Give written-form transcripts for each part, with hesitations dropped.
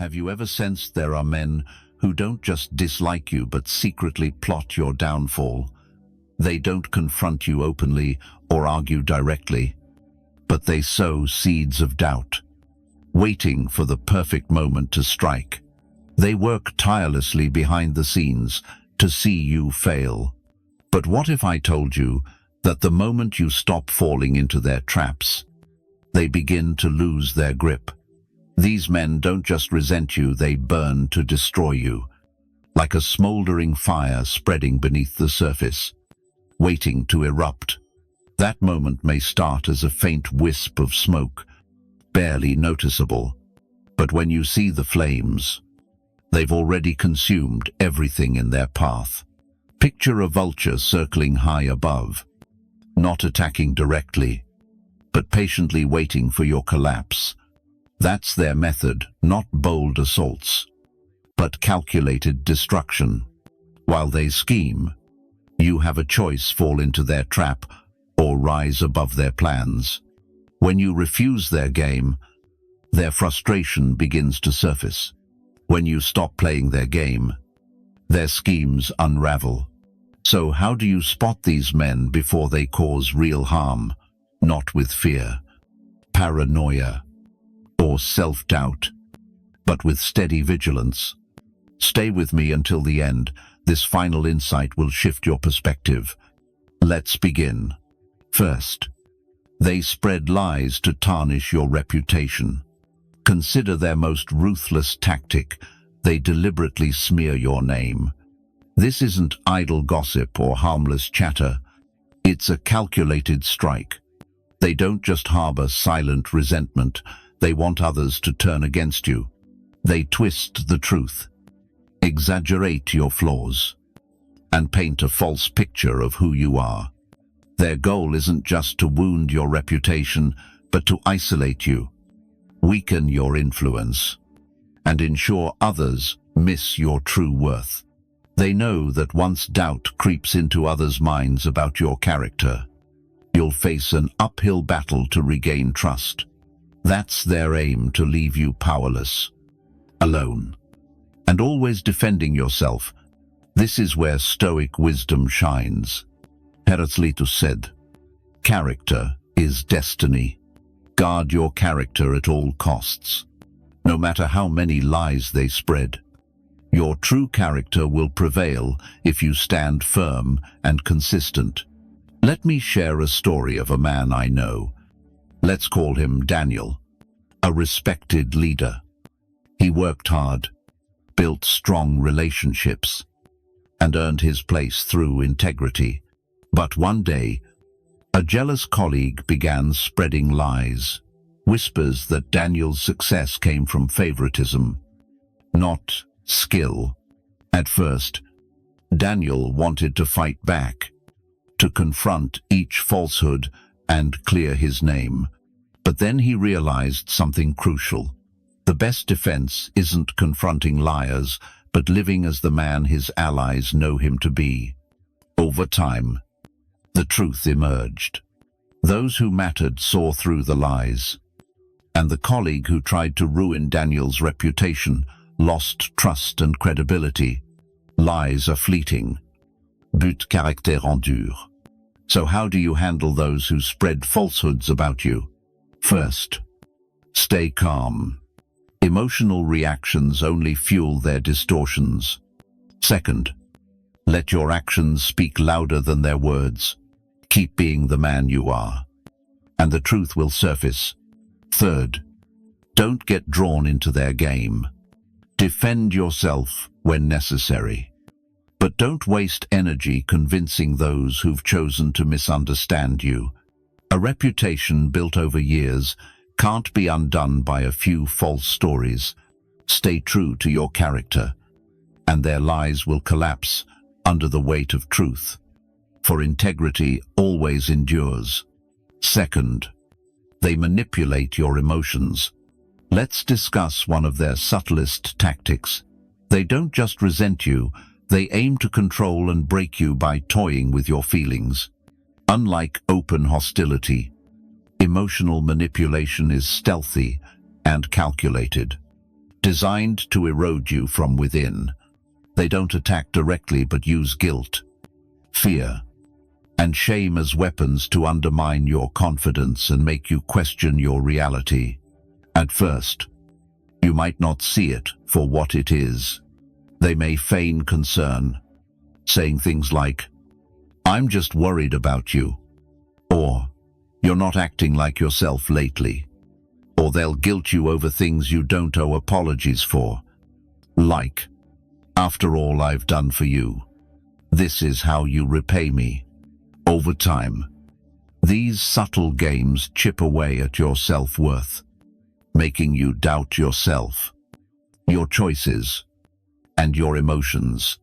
Have you ever sensed there are men who don't just dislike you but secretly plot your downfall? They don't confront you openly or argue directly, but they sow seeds of doubt, waiting for the perfect moment to strike. They work tirelessly behind the scenes to see you fail. But what if I told you that the moment you stop falling into their traps, they begin to lose their grip? These men don't just resent you, they burn to destroy you, like a smoldering fire spreading beneath the surface, waiting to erupt. That moment may start as a faint wisp of smoke, barely noticeable, but when you see the flames, they've already consumed everything in their path. Picture a vulture circling high above, not attacking directly, but patiently waiting for your collapse. That's their method, not bold assaults, but calculated destruction. While they scheme, you have a choice: fall into their trap or rise above their plans. When you refuse their game, their frustration begins to surface. When you stop playing their game, their schemes unravel. So how do you spot these men before they cause real harm? Not with fear, paranoia, or self-doubt, but with steady vigilance. Stay with me until the end. This final insight will shift your perspective. Let's begin. First, they spread lies to tarnish your reputation. Consider their most ruthless tactic. They deliberately smear your name. This isn't idle gossip or harmless chatter. It's a calculated strike. They don't just harbor silent resentment. They want others to turn against you. They twist the truth, exaggerate your flaws, and paint a false picture of who you are. Their goal isn't just to wound your reputation, but to isolate you, weaken your influence, and ensure others miss your true worth. They know that once doubt creeps into others' minds about your character, you'll face an uphill battle to regain trust. That's their aim: to leave you powerless, alone, and always defending yourself. This is where Stoic wisdom shines. Epictetus said, "Character is destiny. Guard your character at all costs. No matter how many lies they spread, your true character will prevail if you stand firm and consistent." Let me share a story of a man I know. Let's call him Daniel, a respected leader. He worked hard, built strong relationships, and earned his place through integrity. But one day, a jealous colleague began spreading lies, whispers that Daniel's success came from favoritism, not skill. At first, Daniel wanted to fight back, to confront each falsehood and clear his name. But then he realized something crucial. The best defense isn't confronting liars, but living as the man his allies know him to be. Over time, the truth emerged. Those who mattered saw through the lies, and the colleague who tried to ruin Daniel's reputation lost trust and credibility. Lies are fleeting, but caractère endure. So how do you handle those who spread falsehoods about you? First, stay calm. Emotional reactions only fuel their distortions. Second, let your actions speak louder than their words. Keep being the man you are, and the truth will surface. Third, don't get drawn into their game. Defend yourself when necessary, but don't waste energy convincing those who've chosen to misunderstand you. A reputation built over years can't be undone by a few false stories. Stay true to your character, and their lies will collapse under the weight of truth. For integrity always endures. Second, they manipulate your emotions. Let's discuss one of their subtlest tactics. They don't just resent you, they aim to control and break you by toying with your feelings. Unlike open hostility, emotional manipulation is stealthy and calculated. designed to erode you from within. They don't attack directly but use guilt, fear, and shame as weapons to undermine your confidence and make you question your reality. At first, you might not see it for what it is. They may feign concern, saying things like, "I'm just worried about you," or "You're not acting like yourself lately," or they'll guilt you over things you don't owe apologies for, like, "After all I've done for you, this is how you repay me." Over time, these subtle games chip away at your self-worth, making you doubt yourself, your choices, and your emotions.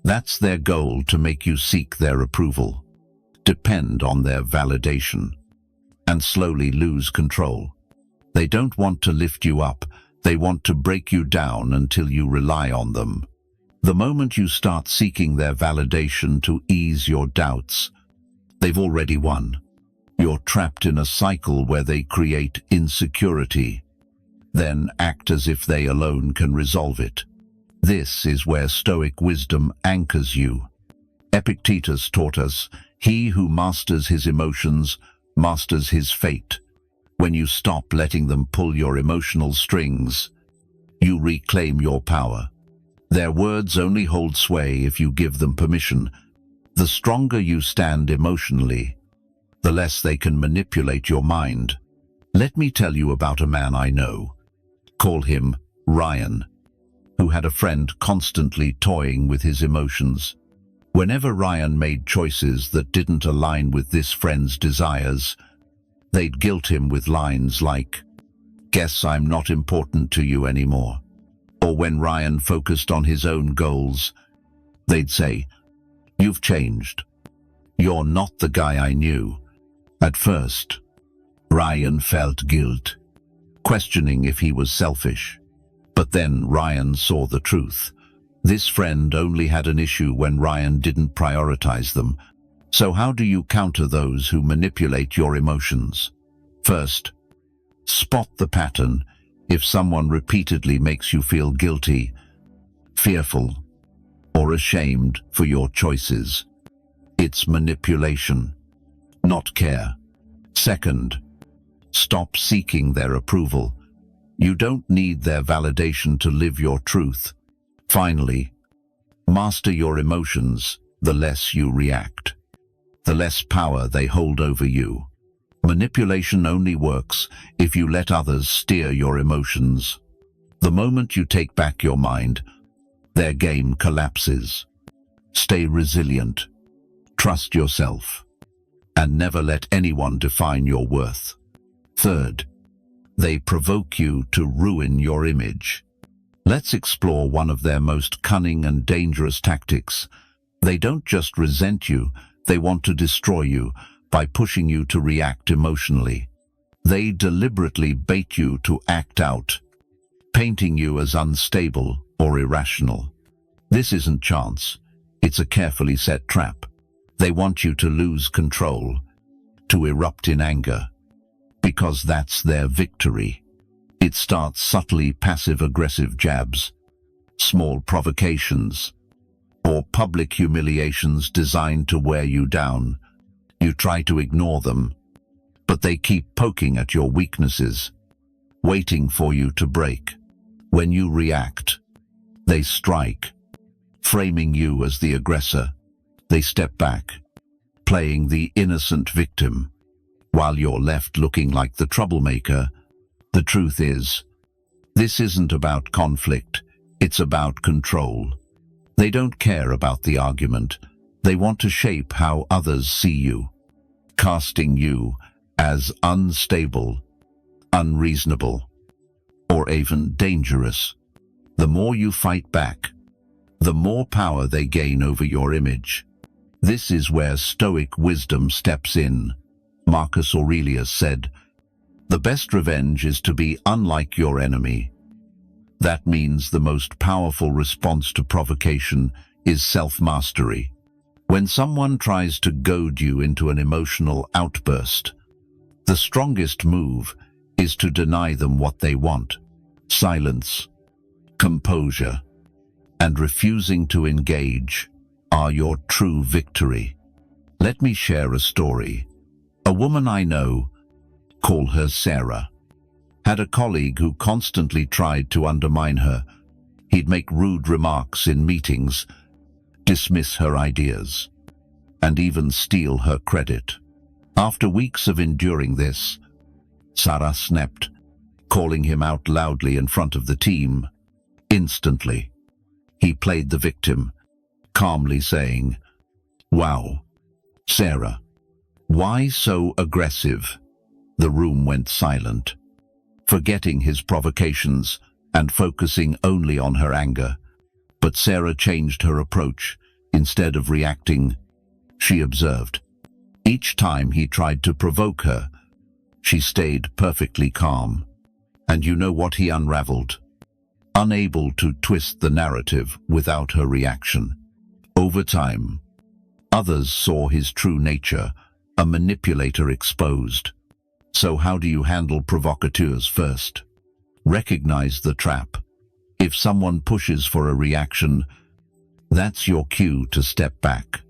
That's their goal, to make you seek their approval, depend on their validation, and slowly lose control. They don't want to lift you up, they want to break you down until you rely on them. The moment you start seeking their validation to ease your doubts, they've already won. You're trapped in a cycle where they create insecurity, then act as if they alone can resolve it. This is where Stoic wisdom anchors you. Epictetus taught us, "He who masters his emotions masters his fate." When you stop letting them pull your emotional strings, you reclaim your power. Their words only hold sway if you give them permission. The stronger you stand emotionally, the less they can manipulate your mind. Let me tell you about a man I know. Call him Ryan, who had a friend constantly toying with his emotions. Whenever Ryan made choices that didn't align with this friend's desires, they'd guilt him with lines like, "Guess I'm not important to you anymore." Or when Ryan focused on his own goals, they'd say, "You've changed. You're not the guy I knew." At first, Ryan felt guilt, questioning if he was selfish. But then Ryan saw the truth. This friend only had an issue when Ryan didn't prioritize them. So how do you counter those who manipulate your emotions? First, spot the pattern. If someone repeatedly makes you feel guilty, fearful, or ashamed for your choices, it's manipulation, not care. Second, stop seeking their approval. You don't need their validation to live your truth. Finally, master your emotions. The less you react, the less power they hold over you. Manipulation only works if you let others steer your emotions. The moment you take back your mind, their game collapses. Stay resilient, trust yourself, and never let anyone define your worth. Third, they provoke you to ruin your image. Let's explore one of their most cunning and dangerous tactics. They don't just resent you, they want to destroy you by pushing you to react emotionally. They deliberately bait you to act out, painting you as unstable or irrational. This isn't chance, it's a carefully set trap. They want you to lose control, to erupt in anger, because that's their victory. It starts subtly, passive-aggressive jabs, small provocations, or public humiliations designed to wear you down. You try to ignore them, but they keep poking at your weaknesses, waiting for you to break. When you react, they strike, framing you as the aggressor. They step back, playing the innocent victim, while you're left looking like the troublemaker. The truth is, this isn't about conflict, it's about control. They don't care about the argument. They want to shape how others see you, casting you as unstable, unreasonable, or even dangerous. The more you fight back, the more power they gain over your image. This is where Stoic wisdom steps in. Marcus Aurelius said, "The best revenge is to be unlike your enemy." That means the most powerful response to provocation is self-mastery. When someone tries to goad you into an emotional outburst, the strongest move is to deny them what they want. Silence, composure, and refusing to engage are your true victory. Let me share a story. A woman I know, call her Sarah, had a colleague who constantly tried to undermine her. He'd make rude remarks in meetings, dismiss her ideas, and even steal her credit. After weeks of enduring this, Sarah snapped, calling him out loudly in front of the team. Instantly, he played the victim, calmly saying, "Wow, Sarah, why so aggressive?" The room went silent, forgetting his provocations and focusing only on her anger. But Sarah changed her approach. Instead of reacting, she observed. Each time he tried to provoke her, she stayed perfectly calm. And you know what he unraveled? Unable to twist the narrative without her reaction. Over time, others saw his true nature, a manipulator exposed. So how do you handle provocateurs? First, recognize the trap. If someone pushes for a reaction, that's your cue to step back.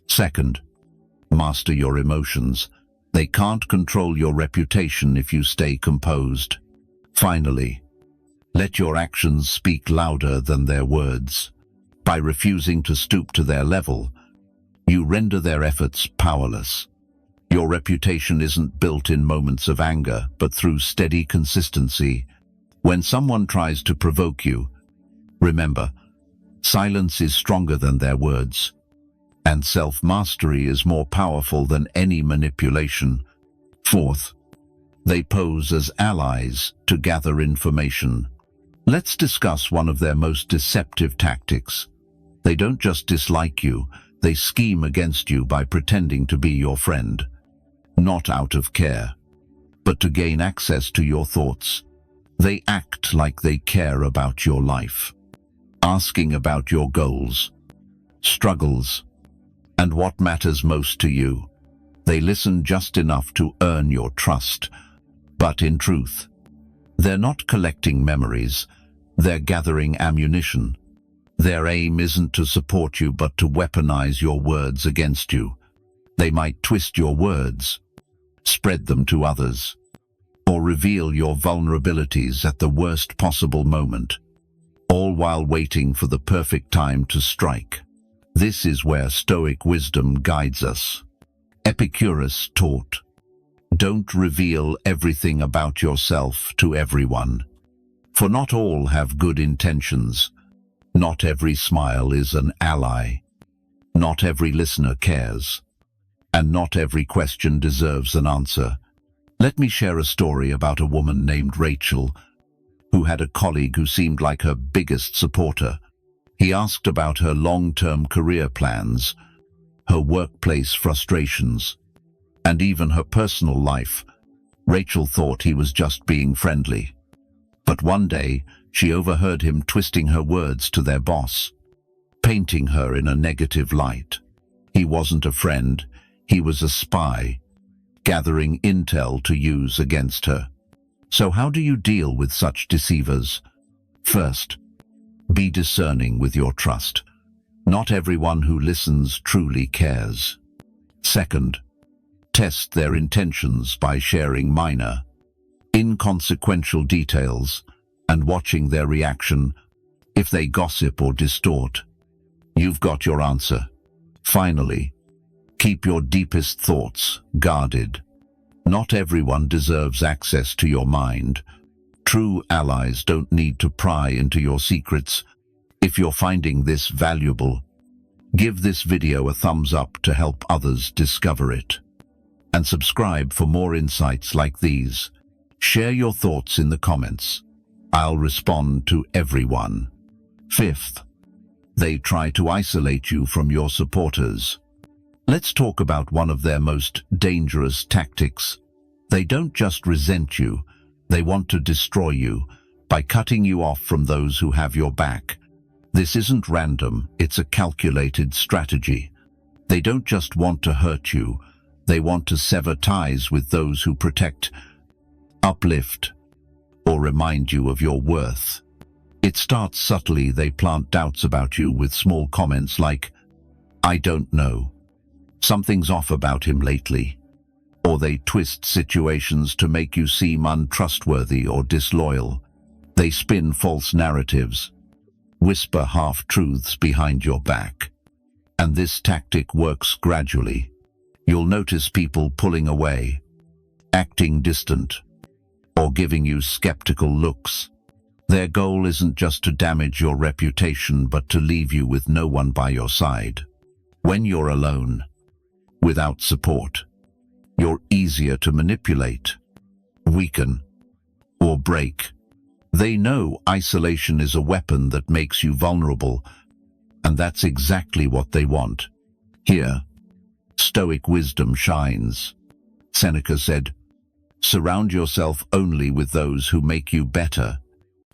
Second, master your emotions. They can't control your reputation if you stay composed. Finally, let your actions speak louder than their words. By refusing to stoop to their level, you render their efforts powerless. Your reputation isn't built in moments of anger, but through steady consistency. When someone tries to provoke you, remember, silence is stronger than their words, and self-mastery is more powerful than any manipulation. Fourth, they pose as allies to gather information. Let's discuss one of their most deceptive tactics. They don't just dislike you, they scheme against you by pretending to be your friend. Not out of care, but to gain access to your thoughts. They act like they care about your life, asking about your goals, struggles, and what matters most to you. They listen just enough to earn your trust, but in truth, they're not collecting memories, they're gathering ammunition. Their aim isn't to support you, but to weaponize your words against you. They might twist your words, spread them to others, or reveal your vulnerabilities at the worst possible moment, all while waiting for the perfect time to strike. This is where Stoic wisdom guides us. Epictetus taught, "Don't reveal everything about yourself to everyone, for not all have good intentions. Not every smile is an ally. Not every listener cares. And not every question deserves an answer." Let me share a story about a woman named Rachel, who had a colleague who seemed like her biggest supporter. He asked about her long-term career plans, her workplace frustrations, and even her personal life. Rachel thought he was just being friendly. But one day, she overheard him twisting her words to their boss, painting her in a negative light. He wasn't a friend, he was a spy, gathering intel to use against her. So how do you deal with such deceivers? First, be discerning with your trust. Not everyone who listens truly cares. Second, test their intentions by sharing minor, inconsequential details and watching their reaction. If they gossip or distort, you've got your answer. Finally, keep your deepest thoughts guarded. Not everyone deserves access to your mind. True allies don't need to pry into your secrets. If you're finding this valuable, give this video a thumbs up to help others discover it. And subscribe for more insights like these. Share your thoughts in the comments. I'll respond to everyone. Fifth, they try to isolate you from your supporters. Let's talk about one of their most dangerous tactics. They don't just resent you, they want to destroy you by cutting you off from those who have your back. This isn't random, it's a calculated strategy. They don't just want to hurt you, they want to sever ties with those who protect, uplift, or remind you of your worth. It starts subtly. They plant doubts about you with small comments like, "I don't know. Something's off about him lately." Or they twist situations to make you seem untrustworthy or disloyal. They spin false narratives, whisper half-truths behind your back. And this tactic works gradually. You'll notice people pulling away, acting distant, or giving you skeptical looks. Their goal isn't just to damage your reputation, but to leave you with no one by your side. When you're alone, without support, you're easier to manipulate, weaken, or break. They know isolation is a weapon that makes you vulnerable, and that's exactly what they want. Here, Stoic wisdom shines. Seneca said, "Surround yourself only with those who make you better.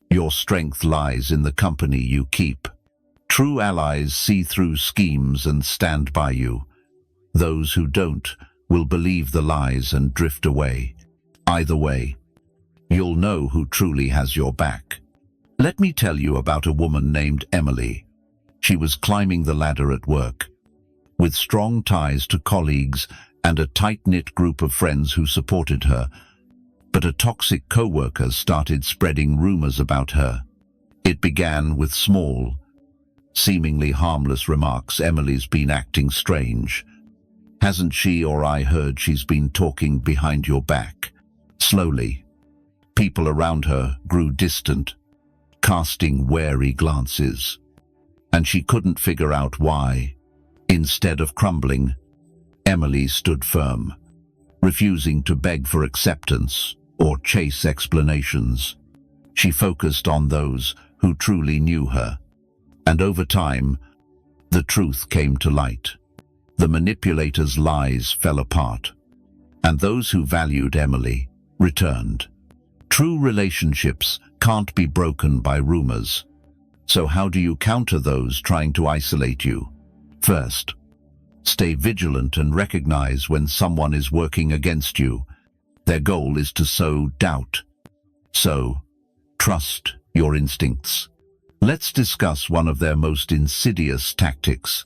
Your strength lies in the company you keep." True allies see through schemes and stand by you. Those who don't will believe the lies and drift away. Either way, you'll know who truly has your back. Let me tell you about a woman named Emily. She was climbing the ladder at work, with strong ties to colleagues and a tight-knit group of friends who supported her. But a toxic co-worker started spreading rumors about her. It began with small, seemingly harmless remarks. "Emily's been acting strange. Hasn't she? Or I heard she's been talking behind your back." Slowly, people around her grew distant, casting wary glances. And she couldn't figure out why. Instead of crumbling, Emily stood firm, refusing to beg for acceptance or chase explanations. She focused on those who truly knew her. And over time, the truth came to light. The manipulator's lies fell apart, and those who valued Emily returned. True relationships can't be broken by rumors. So how do you counter those trying to isolate you? First, stay vigilant and recognize when someone is working against you. Their goal is to sow doubt. So, trust your instincts. Let's discuss one of their most insidious tactics.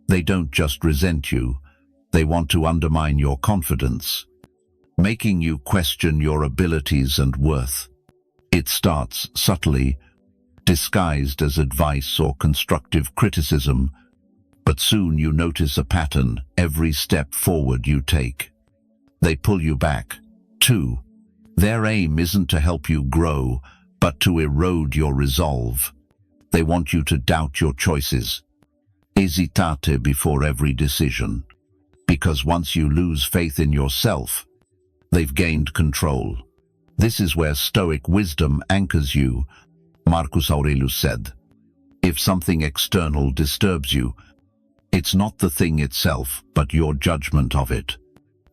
They don't just resent you, they want to undermine your confidence, making you question your abilities and worth. It starts subtly, disguised as advice or constructive criticism, but soon you notice a pattern every step forward you take. They pull you back. 2. Their aim isn't to help you grow, but to erode your resolve. They want you to doubt your choices. Hesitate before every decision. Because once you lose faith in yourself, they've gained control. This is where Stoic wisdom anchors you. Marcus Aurelius said, "If something external disturbs you, it's not the thing itself, but your judgment of it."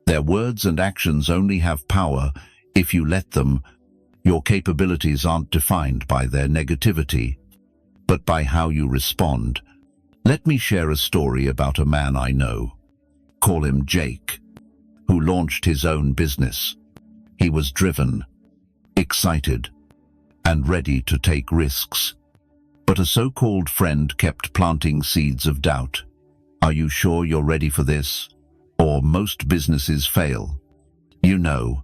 Their words and actions only have power if you let them. Your capabilities aren't defined by their negativity, but by how you respond. Let me share a story about a man I know. Call him Jake, who launched his own business. He was driven, excited, and ready to take risks. But a so-called friend kept planting seeds of doubt. "Are you sure you're ready for this? Or most businesses fail." You know,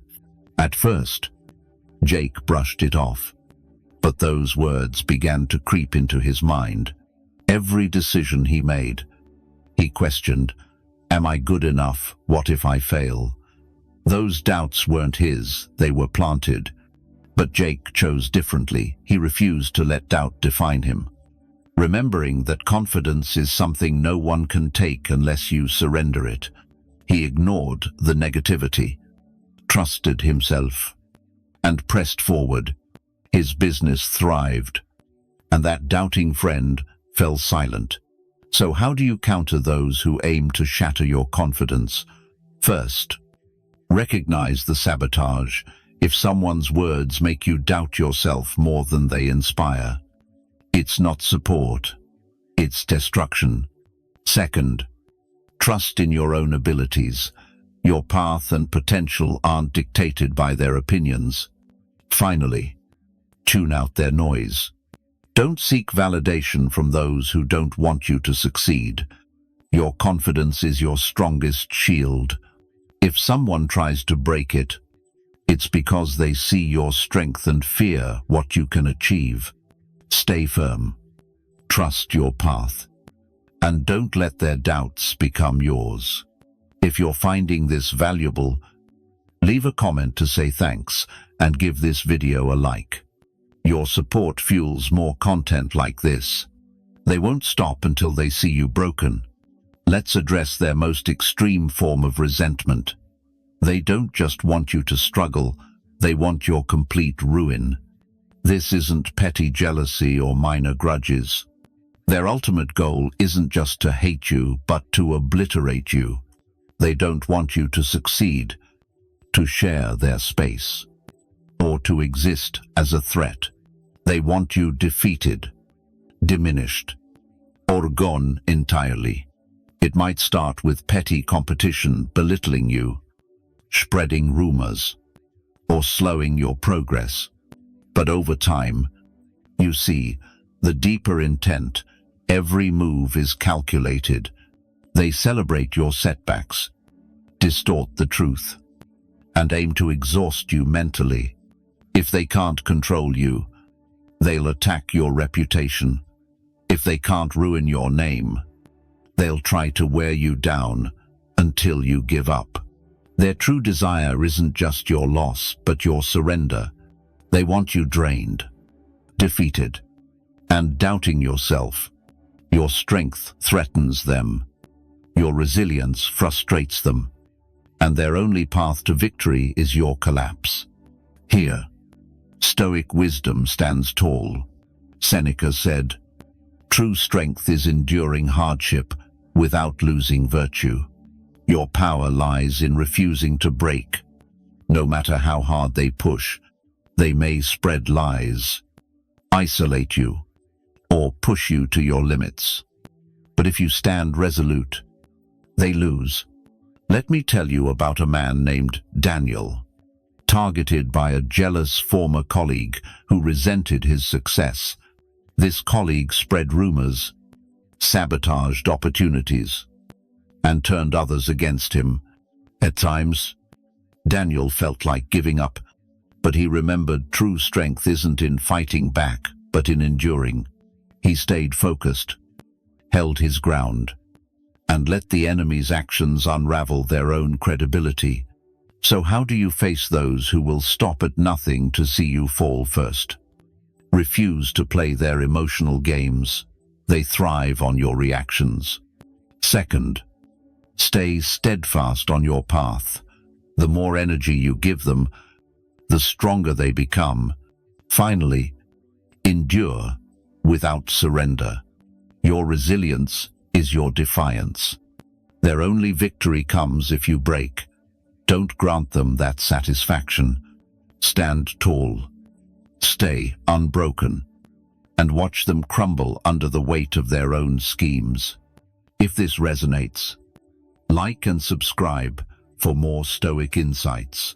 at first, Jake brushed it off. But those words began to creep into his mind. Every decision he made, he questioned, "Am I good enough? What if I fail?" Those doubts weren't his, they were planted. But Jake chose differently. He refused to let doubt define him. Remembering that confidence is something no one can take unless you surrender it, he ignored the negativity, trusted himself, and pressed forward. His business thrived, and that doubting friend fell silent. So how do you counter those who aim to shatter your confidence? First, recognize the sabotage. If someone's words make you doubt yourself more than they inspire, it's not support, it's destruction. Second, trust in your own abilities. Your path and potential aren't dictated by their opinions. Finally, tune out their noise. Don't seek validation from those who don't want you to succeed. Your confidence is your strongest shield. If someone tries to break it, it's because they see your strength and fear what you can achieve. Stay firm. Trust your path. And don't let their doubts become yours. If you're finding this valuable, leave a comment to say thanks and give this video a like. Your support fuels more content like this. They won't stop until they see you broken. Let's address their most extreme form of resentment. They don't just want you to struggle, they want your complete ruin. This isn't petty jealousy or minor grudges. Their ultimate goal isn't just to hate you, but to obliterate you. They don't want you to succeed, to share their space, or to exist as a threat. They want you defeated, diminished, or gone entirely. It might start with petty competition belittling you, spreading rumors, or slowing your progress. But over time, you see, the deeper intent, every move is calculated. They celebrate your setbacks, distort the truth, and aim to exhaust you mentally. If they can't control you, they'll attack your reputation. If they can't ruin your name, they'll try to wear you down until you give up. Their true desire isn't just your loss, but your surrender. They want you drained, defeated, and doubting yourself. Your strength threatens them. Your resilience frustrates them. And their only path to victory is your collapse. Here, Stoic wisdom stands tall. Seneca said, "True strength is enduring hardship without losing virtue." Your power lies in refusing to break. No matter how hard they push, they may spread lies, isolate you, or push you to your limits. But if you stand resolute, they lose. Let me tell you about a man named Daniel, targeted by a jealous former colleague who resented his success. This colleague spread rumors, sabotaged opportunities, and turned others against him. At times, Daniel felt like giving up, but he remembered true strength isn't in fighting back, but in enduring. He stayed focused, held his ground, and let the enemy's actions unravel their own credibility. So how do you face those who will stop at nothing to see you fall first? Refuse to play their emotional games. They thrive on your reactions. Second, stay steadfast on your path. The more energy you give them, the stronger they become. Finally, endure without surrender. Your resilience is your defiance. Their only victory comes if you break. Don't grant them that satisfaction. Stand tall, stay unbroken, and watch them crumble under the weight of their own schemes. If this resonates, like and subscribe for more Stoic insights.